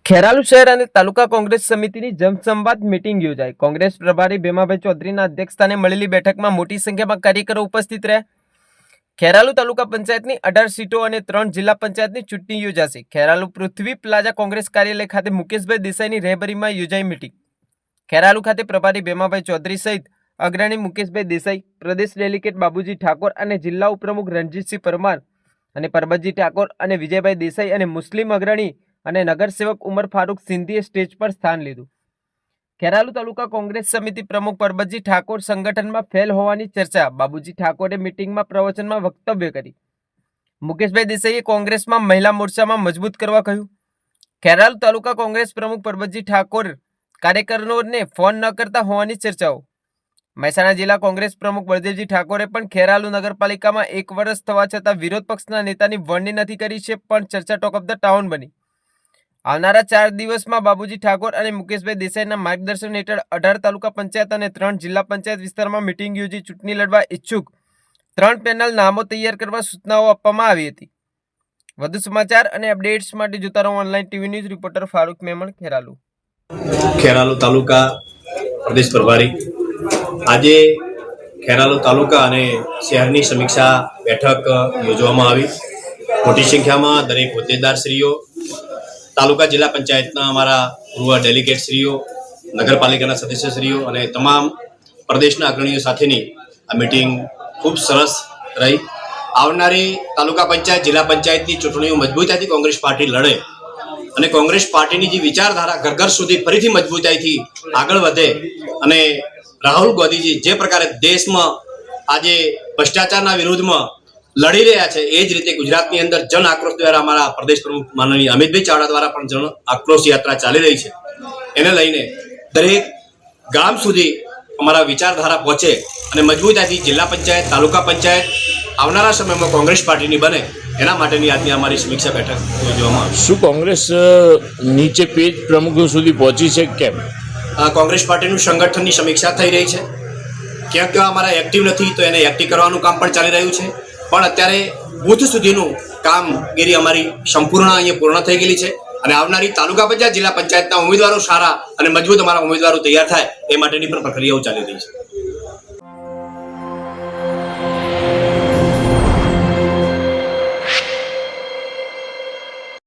ખેરાલુ શહેર અને તાલુકા કોંગ્રેસ સમિતિની જનસંવાદ મીટિંગ યોજાઈ। કોંગ્રેસ પ્રભારી ભીમાભાઈ ચૌધરીના અધ્યક્ષસ્થાને મળેલી બેઠકમાં મોટી સંખ્યામાં કાર્યકરો ઉપસ્થિત રહ્યા। ખેરાલુ તાલુકા પંચાયતની 18 સીટો અને 3 જિલ્લા પંચાયતની ચૂંટણી યોજાશે। ખેરાલુ પૃથ્વી પ્લાઝા કોંગ્રેસ કાર્યાલય ખાતે મુકેશભાઈ દેસાઈની રહેબરીમાં યોજાઈ મીટિંગ। ખેરાલુ ખાતે પ્રભારી ભીમાભાઈ ચૌધરી સહિત અગ્રણી મુકેશભાઈ દેસાઈ, પ્રદેશ ડેલિગેટ બાબુજી ઠાકોર અને જિલ્લા ઉપપ્રમુખ રણજીતસિંહ પરમાર અને પરબતજી ઠાકોર અને વિજયભાઈ દેસાઈ અને મુસ્લિમ અગ્રણી અને નગરસેવક ઉમર ફારૂક સિંધીએ સ્ટેજ પર સ્થાન લીધું। ખેરાલુ તાલુકા કોંગ્રેસ સમિતિ પ્રમુખ પરબતજી ઠાકોર સંગઠનમાં ફેલ હોવાની ચર્ચા। બાબુજી ઠાકોરે મીટિંગમાં પ્રવચનમાં વક્તવ્ય કરી। મુકેશભાઈ દેસાઈએ કોંગ્રેસમાં મહિલા મોરચામાં મજબૂત કરવા કહ્યું। ખેરાલુ તાલુકા કોંગ્રેસ પ્રમુખ પરબતજી ઠાકોર કાર્યકરોને ફોન ન કરતા હોવાની ચર્ચાઓ। મહેસાણા જિલ્લા કોંગ્રેસ પ્રમુખ બળદેવજી ઠાકોરે પણ ખેરાલુ નગરપાલિકામાં 1 વર્ષ થવા છતાં વિરોધ પક્ષના નેતાની વરણી નથી કરી છે, પણ ચર્ચા ટોક ઓફ ધ ટાઉન બની। આવનારા 4 દિવસમાં બાબુજી ઠાકોર અને મુકેશભાઈ દેસાઈના માર્ગદર્શન હેઠળ 18 તાલુકા પંચાયત અને 3 જિલ્લા પંચાયત વિસ્તારમાં મીટિંગ યોજી ચૂંટણી લડવા ઈચ્છુક 3 પેનલ નામો તૈયાર કરવા સૂચનાઓ આપવામાં આવી હતી। વધુ સમાચાર અને અપડેટ્સ માટે જોતા રહો online TV news. Reporter Farooq Memon, Kheralu. Kheralu taluka પ્રદેશ પ્રભારી આજે ખેરાલુ તાલુકા અને શહેરની સમીક્ષા બેઠક યોજવામાં આવી। મોટી સંખ્યામાં દરેક હોદ્દેદારશ્રીઓ, તાલુકા જિલ્લા પંચાયતના અમારા પૂર્વ ડેલિગેટશ્રીઓ, નગરપાલિકાના સદસ્યશ્રીઓ અને તમામ પ્રદેશના અગ્રણીઓ સાથેની આ મિટિંગ ખૂબ સરસ રહી। આવનારી તાલુકા પંચાયત, જિલ્લા પંચાયતની ચૂંટણીઓ મજબૂતાઈથી કોંગ્રેસ પાર્ટી લડે અને કોંગ્રેસ પાર્ટીની જે વિચારધારા ઘર સુધી ફરીથી મજબૂતાઈથી આગળ વધે અને રાહુલ ગાંધીજી જે પ્રકારે દેશમાં આજે ભ્રષ્ટાચારના વિરુદ્ધમાં લડી રહ્યા છે, એ જ રીતે ગુજરાતની અંદર જન આક્રોશ દ્વારા અમારા પ્રદેશ પ્રમુખ માનનીય અમિતભાઈ ચાવડા દ્વારા પણ જન આક્રોશ યાત્રા ચાલી રહી છે। એને લઈને દરેક ગામ સુધી અમારા વિચારધારા પહોંચે અને મજબૂતાઈથી જિલ્લા પંચાયત, તાલુકા પંચાયત આવનારા સમયમાં કોંગ્રેસ પાર્ટીની બને, એના માટેની આજની અમારી સમીક્ષા બેઠક યોજવામાં આવી। શું કોંગ્રેસ નીચે પેજ પ્રમુખો સુધી પહોંચી છે કેમ? કોંગ્રેસ પાર્ટીનું સંગઠનની સમીક્ષા થઈ રહી છે। ક્યાં ક્યાં અમારા એક્ટિવ નથી તો એને એક્ટિવ કરવાનું કામ પણ ચાલી રહ્યું છે, પણ અત્યારે બૂથ સુધીનું કામગીરી અમારી સંપૂર્ણ અહીંયા પૂર્ણ થઈ ગયેલી છે અને આવનારી તાલુકા પંચાયત, જિલ્લા પંચાયતના ઉમેદવારો સારા અને મજબૂત અમારા ઉમેદવારો તૈયાર થાય એ માટેની પણ પ્રક્રિયાઓ ચાલી રહી છે।